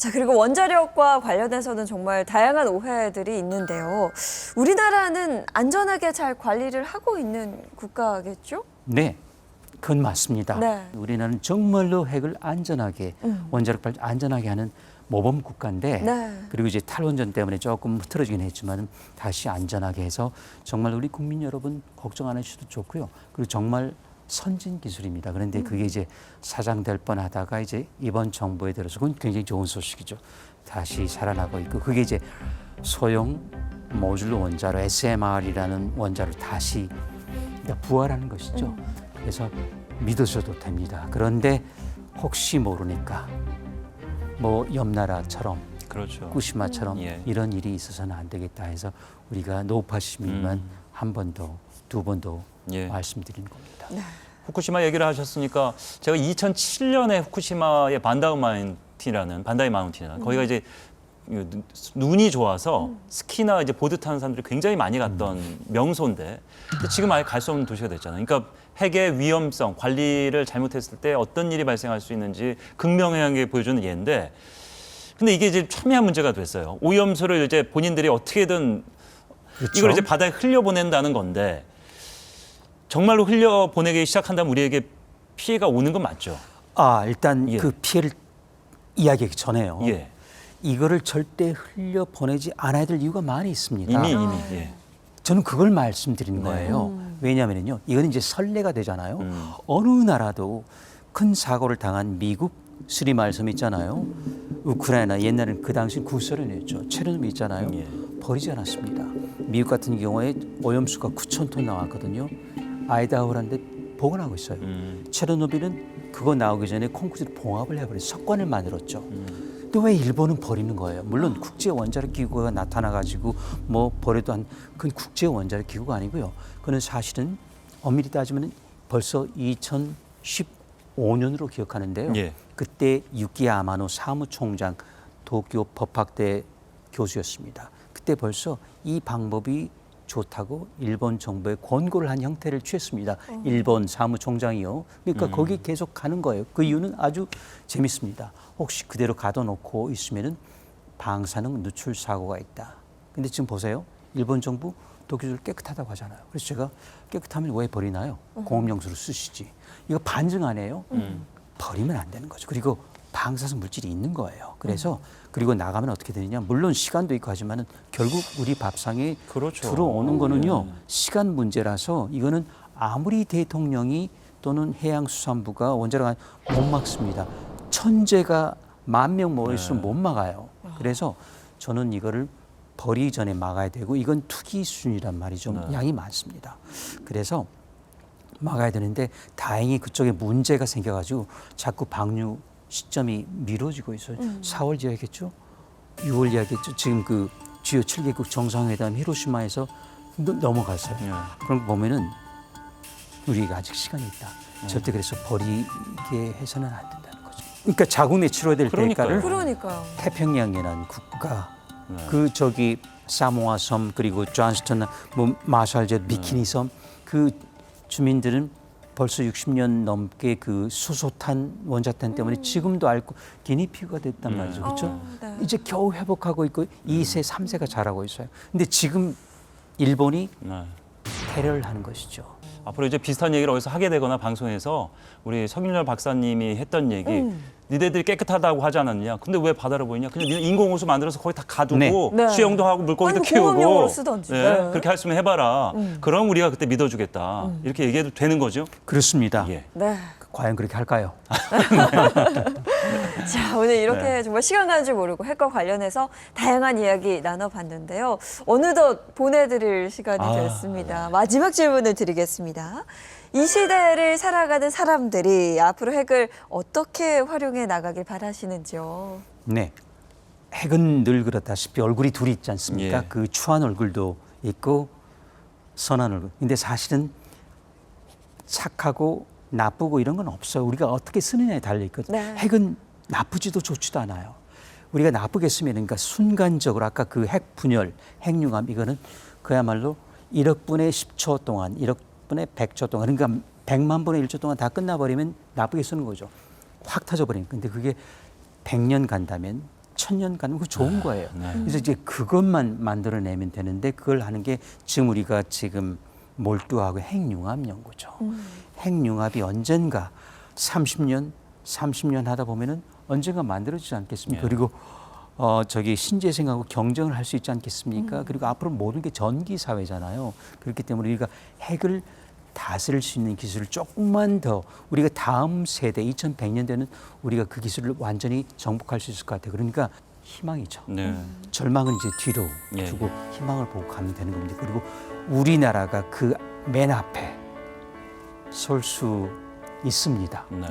자, 그리고 원자력과 관련해서는 정말 다양한 오해들이 있는데요. 우리나라는 안전하게 잘 관리를 하고 있는 국가겠죠? 네, 그건 맞습니다. 네. 우리나라는 정말로 핵을 안전하게 원자력 발전 안전하게 하는 모범 국가인데 네. 그리고 이제 탈원전 때문에 조금 흐트러지긴 했지만 다시 안전하게 해서 정말 우리 국민 여러분 걱정 안 하셔도 좋고요. 그리고 정말 선진 기술입니다. 그런데 그게 이제 사장될 뻔하다가 이제 이번 정부에 들어서 그건 굉장히 좋은 소식이죠. 다시 살아나고 있고 그게 이제 소형 모듈 원자로 SMR이라는 원자로 다시 부활하는 것이죠. 그래서 믿으셔도 됩니다. 그런데 혹시 모르니까 뭐 옆나라처럼 그렇죠. 후쿠시마처럼 예. 이런 일이 있어서는 안 되겠다 해서 우리가 노파심이만 한 번 더, 두 번 더 예. 말씀드리는 겁니다. 후쿠시마 얘기를 하셨으니까 제가 2007년에 후쿠시마의 반다이 마운틴이라는 거기가 이제 눈이 좋아서 스키나 이제 보드 타는 사람들이 굉장히 많이 갔던 명소인데 근데 지금 아예 갈 수 없는 도시가 됐잖아요. 그러니까 핵의 위험성, 관리를 잘못했을 때 어떤 일이 발생할 수 있는지 극명하게 보여주는 예인데 근데 이게 이제 첨예한 문제가 됐어요. 오염수를 이제 본인들이 어떻게든 그렇죠? 이걸 이제 바다에 흘려보낸다는 건데 정말로 흘려보내기 시작한다면 우리에게 피해가 오는 건 맞죠? 일단 예. 그 피해를 이야기하기 전에요. 예. 이거를 절대 흘려 보내지 않아야 될 이유가 많이 있습니다. 이미. 예. 저는 그걸 말씀드리는 네. 거예요. 왜냐하면요, 이건 이제 선례가 되잖아요. 어느 나라도 큰 사고를 당한 미국 스리말섬 있잖아요. 우크라이나 옛날에는 그 당시 구소련이었죠. 체르노빌 있잖아요. 예. 버리지 않았습니다. 미국 같은 경우에 오염수가 9,000톤 나왔거든요. 아이다호라는데 보관하고 있어요. 체르노빌은 그거 나오기 전에 콘크리트 봉합을 해버려서 석관을 만들었죠. 근데 왜 일본은 버리는 거예요? 물론 국제 원자력 기구가 나타나가지고 뭐 버려도 한 그건 국제 원자력 기구가 아니고요. 그는 사실은 엄밀히 따지면 벌써 2015년으로 기억하는데요. 예. 그때 유키 아마노 사무총장 도쿄 법학대 교수였습니다. 그때 벌써 이 방법이 좋다고 일본 정부에 권고를 한 형태를 취했습니다. 일본 사무총장이요. 그러니까 거기 계속 가는 거예요. 그 이유는 아주 재밌습니다. 혹시 그대로 가둬놓고 있으면은 방사능 누출 사고가 있다. 근데 지금 보세요. 일본 정부 도쿄를 깨끗하다고 하잖아요. 그래서 제가 깨끗하면 왜 버리나요? 공업용수로 쓰시지. 이거 반증 안 해요? 버리면 안 되는 거죠. 그리고 방사성 물질이 있는 거예요. 그래서 그리고 나가면 어떻게 되느냐. 물론 시간도 있고 하지만은 결국 우리 밥상에 그렇죠. 들어오는 거는요. 시간 문제라서 이거는 아무리 대통령이 또는 해양수산부가 원자력 못 막습니다. 천재가 10,000명 모였으면 못 막아요. 그래서 저는 이거를 버리기 전에 막아야 되고 이건 투기 수준이란 말이죠. 양이 많습니다. 그래서 막아야 되는데 다행히 그쪽에 문제가 생겨가지고 자꾸 방류 시점이 미뤄지고 있어요. 4월 이야기했죠. 6월 이야기했죠. 지금 그 주요 7개국 정상회담 히로시마에서 넘어갔어요. 그럼 보면은 우리가 아직 시간이 있다. 절대 그래서 버리게 해서는 안 된다는 거죠. 그러니까 자궁에 치러야 될 대가를 그러니까요. 태평양이라는 국가, 그 저기 사모아 섬 그리고 존스턴, 뭐 마샬제, 비키니 섬 그 주민들은 벌써 60년 넘게 그 수소탄, 원자탄 때문에 지금도 앓고 기니피그가 됐단 말이죠. 그렇죠? 네. 이제 겨우 회복하고 있고 2세, 3세가 자라고 있어요. 근데 지금 일본이 네. 테러를 하는 것이죠. 앞으로 이제 비슷한 얘기를 어디서 하게 되거나 방송에서 우리 석윤열 박사님이 했던 얘기 니네들이 깨끗하다고 하지 않았냐. 근데 왜 바다를 보이냐. 그냥 니네 인공호수 만들어서 거기 다 가두고 네. 수영도 하고 물고기도 아니, 키우고 공업용으로 쓰던지. 네. 네. 그렇게 할 수 있으면 해봐라. 그럼 우리가 그때 믿어주겠다. 이렇게 얘기해도 되는 거죠? 그렇습니다. 예. 네. 과연 그렇게 할까요? 자, 오늘 이렇게 정말 시간 가는 줄 모르고 핵과 관련해서 다양한 이야기 나눠봤는데요. 어느덧 보내드릴 시간이 됐습니다. 마지막 질문을 드리겠습니다. 이 시대를 살아가는 사람들이 앞으로 핵을 어떻게 활용해 나가길 바라시는지요? 네. 핵은 늘 그렇다시피 얼굴이 둘이 있지 않습니까? 예. 그 추한 얼굴도 있고 선한 얼굴. 근데 사실은 착하고 나쁘고 이런 건 없어요. 우리가 어떻게 쓰느냐에 달려 있거든요. 네. 핵은 나쁘지도 좋지도 않아요. 우리가 나쁘게 쓰면 그러니까 순간적으로 아까 그 핵 분열, 핵융합 이거는 그야말로 1억 분의 10초 동안, 1억 분의 100초 동안 그러니까 100만 분의 1초 동안 다 끝나버리면 나쁘게 쓰는 거죠. 확 터져버리는. 근데 그게 100년 간다면 천년 가는 거 좋은 거예요. 네. 그래서 이제 그것만 만들어내면 되는데 그걸 하는 게 지금 우리가 지금 몰두하고 핵융합 연구죠. 핵융합이 언젠가 30년 하다 보면은 언젠가 만들어지지 않겠습니까? 예. 그리고 저기 신재생하고 경쟁을 할 수 있지 않겠습니까? 그리고 앞으로 모든 게 전기 사회잖아요. 그렇기 때문에 우리가 핵을 다스릴 수 있는 기술을 조금만 더 우리가 다음 세대 2100년대는 우리가 그 기술을 완전히 정복할 수 있을 것 같아요. 그러니까 희망이죠. 네. 절망은 이제 뒤로 예. 두고 희망을 보고 가면 되는 겁니다. 그리고 우리나라가 그 맨 앞에 설 수 있습니다. 네.